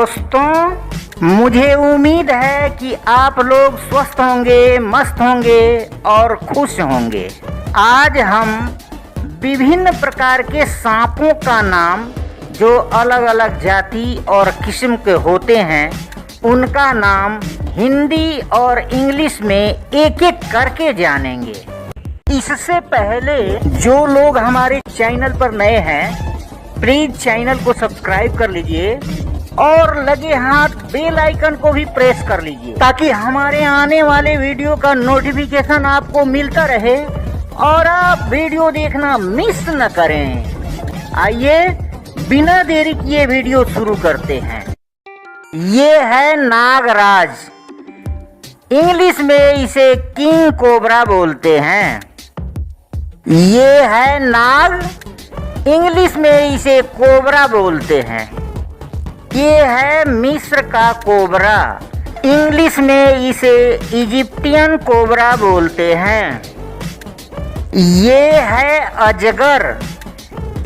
दोस्तों, मुझे उम्मीद है कि आप लोग स्वस्थ होंगे, मस्त होंगे और खुश होंगे। आज हम विभिन्न प्रकार के सांपों का नाम, जो अलग अलग जाति और किस्म के होते हैं, उनका नाम हिंदी और इंग्लिश में एक एक करके जानेंगे। इससे पहले जो लोग हमारे चैनल पर नए हैं, प्लीज चैनल को सब्सक्राइब कर लीजिए और लगे हाथ बेल आइकन को भी प्रेस कर लीजिए, ताकि हमारे आने वाले वीडियो का नोटिफिकेशन आपको मिलता रहे और आप वीडियो देखना मिस न करें। आइए बिना देरी किए वीडियो शुरू करते हैं। ये है नागराज, इंग्लिश में इसे किंग कोबरा बोलते हैं। ये है नाग, इंग्लिश में इसे कोबरा बोलते हैं। ये है मिस्र का कोबरा, इंग्लिश में इसे इजिप्टियन कोबरा बोलते हैं। ये है अजगर,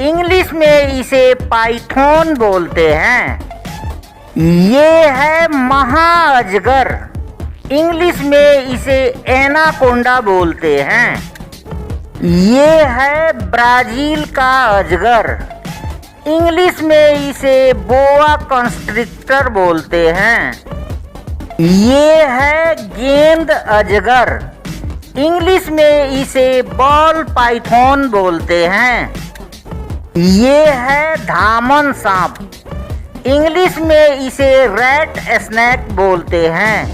इंग्लिश में इसे पाइथन बोलते हैं। ये है महाअजगर, इंग्लिश में इसे एनाकोंडा बोलते हैं। ये है ब्राज़ील का अजगर, इंग्लिश में इसे बोआ कंस्ट्रिक्टर बोलते हैं। ये है गेंद अजगर, इंग्लिश में इसे बॉल पाइथन बोलते हैं। ये है धामन सांप, इंग्लिश में इसे रैट स्नैक बोलते हैं।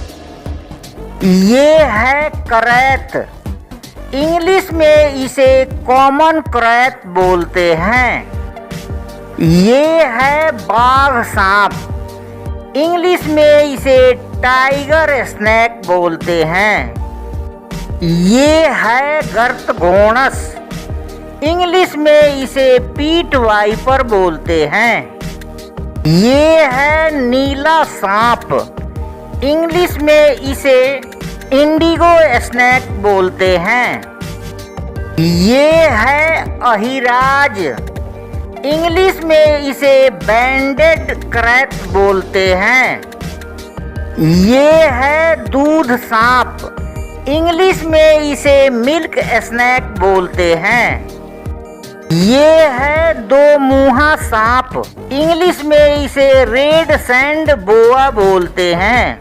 ये है करैत, इंग्लिश में इसे कॉमन क्रैत बोलते हैं। ये है बाघ सांप, इंग्लिश में इसे टाइगर स्नैक बोलते हैं। ये है गर्तघोणस, इंग्लिश में इसे पीट वाइपर बोलते हैं। ये है नीला सांप, इंग्लिश में इसे इंडिगो स्नैक बोलते हैं। ये है अहिराज, इंग्लिश में इसे बैंडेड क्रैत बोलते हैं। ये है दूध सांप, इंग्लिश में इसे मिल्क स्नैक बोलते हैं। ये है दो मुंहा सांप, इंग्लिश में इसे रेड सैंड बोआ बोलते हैं।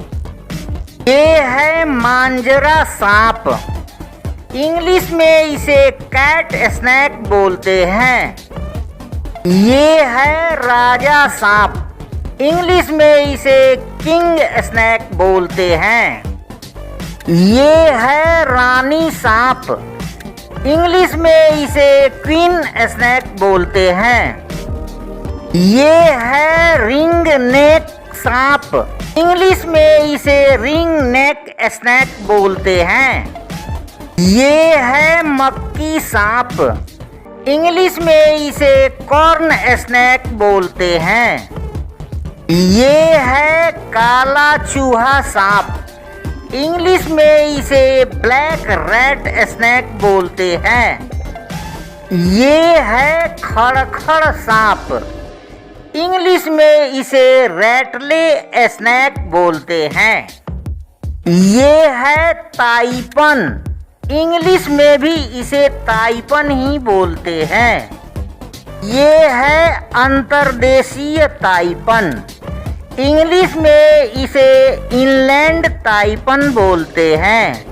ये है मांजरा सांप, इंग्लिश में इसे कैट स्नैक बोलते हैं। ये है राजा सांप, इंग्लिश में इसे किंग स्नैक बोलते हैं। ये है रानी सांप, इंग्लिश में इसे क्वीन स्नैक बोलते हैं। ये है रिंग नेक सांप, इंग्लिश में इसे रिंग नेक स्नैक बोलते हैं। ये है मक्की सांप, इंग्लिश में इसे कॉर्न स्नैक बोलते हैं। ये है काला चूहा सांप, इंग्लिश में इसे ब्लैक रैट स्नैक बोलते हैं। ये है खड़खड़ सांप, इंग्लिश में इसे रैटले स्नैक बोलते हैं। ये है ताइपन, इंग्लिश में भी इसे ताइपन ही बोलते हैं। ये है अंतर्देशीय ताइपन, इंग्लिश में इसे इनलैंड ताइपन बोलते हैं।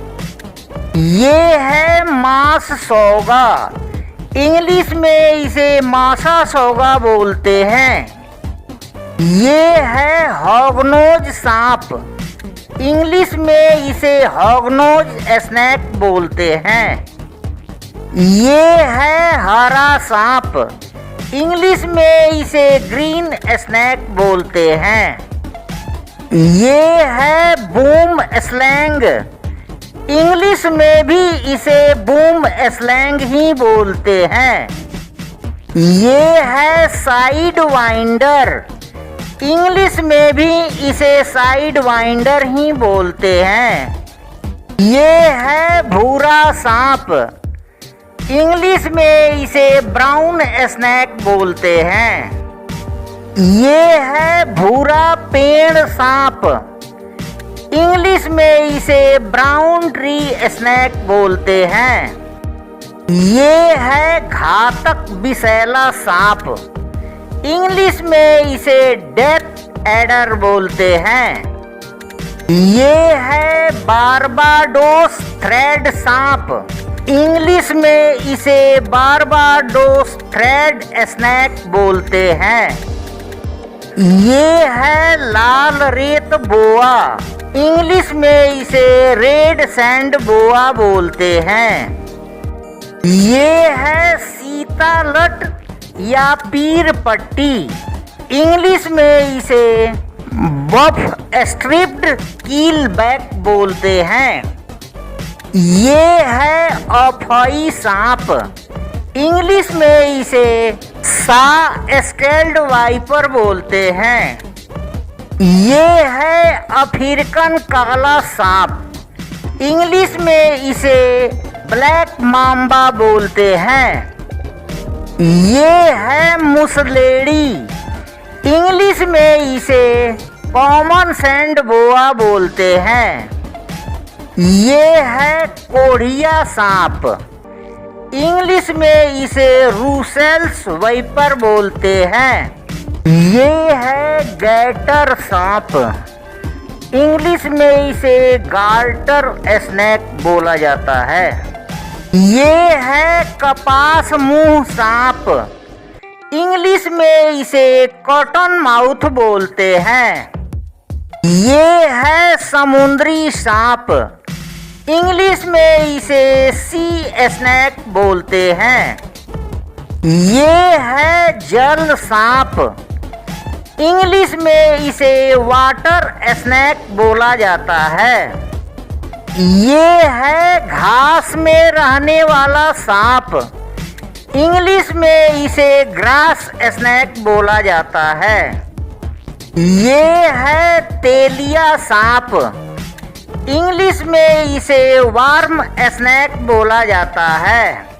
ये है मांस सौगा, इंग्लिश में इसे मासा सौगा बोलते हैं। ये है हॉगनोज सांप, इंग्लिश में इसे हॉगनोज स्नैक बोलते हैं। ये है हरा सांप, इंग्लिश में इसे ग्रीन स्नैक बोलते हैं। ये है बूम स्लैंग, इंग्लिश में भी इसे बूम स्लैंग ही बोलते हैं। ये है साइड वाइंडर, इंग्लिश में भी इसे साइड वाइंडर ही बोलते हैं। ये है भूरा सांप, इंग्लिश में इसे ब्राउन स्नैक बोलते हैं। ये है भूरा पेड़ सांप, इंग्लिश में इसे ब्राउन ट्री स्नेक बोलते हैं। ये है घातक विषैला सांप, इंग्लिश में इसे डेथ एडर बोलते हैं। ये है बारबाडोस थ्रेड सांप, इंग्लिश में इसे बारबाडोस थ्रेड स्नेक बोलते हैं। ये है लाल रेत बोआ, इंग्लिश में इसे रेड सैंड बोआ बोलते हैं। ये है सीतालट या पीर पट्टी, इंग्लिश में इसे बफ स्ट्रिप्ड कीलबैक बोलते हैं। ये है अफई सांप, इंग्लिश में इसे सा स्केल्ड वाइपर बोलते हैं। ये है अफ्रीकन काला सांप, इंग्लिश में इसे ब्लैक माम्बा बोलते हैं। ये है मुसलेड़ी, इंग्लिश में इसे कॉमन सैंड बोआ बोलते हैं। ये है कोढ़िया सांप, इंग्लिश में इसे रूसेल्स वाइपर बोलते हैं। ये है गैटर सांप, इंग्लिश में इसे गार्टर स्नेक बोला जाता है। ये है कपास मुंह सांप, इंग्लिश में इसे कॉटन माउथ बोलते हैं। ये है समुद्री सांप, इंग्लिश में इसे सी स्नेक बोलते हैं। ये है जल सांप, इंग्लिश में इसे वाटर स्नेक बोला जाता है। ये है घास में रहने वाला सांप, इंग्लिश में इसे ग्रास स्नेक बोला जाता है। ये है तेलिया सांप, इंग्लिश में इसे वार्म स्नेक बोला जाता है।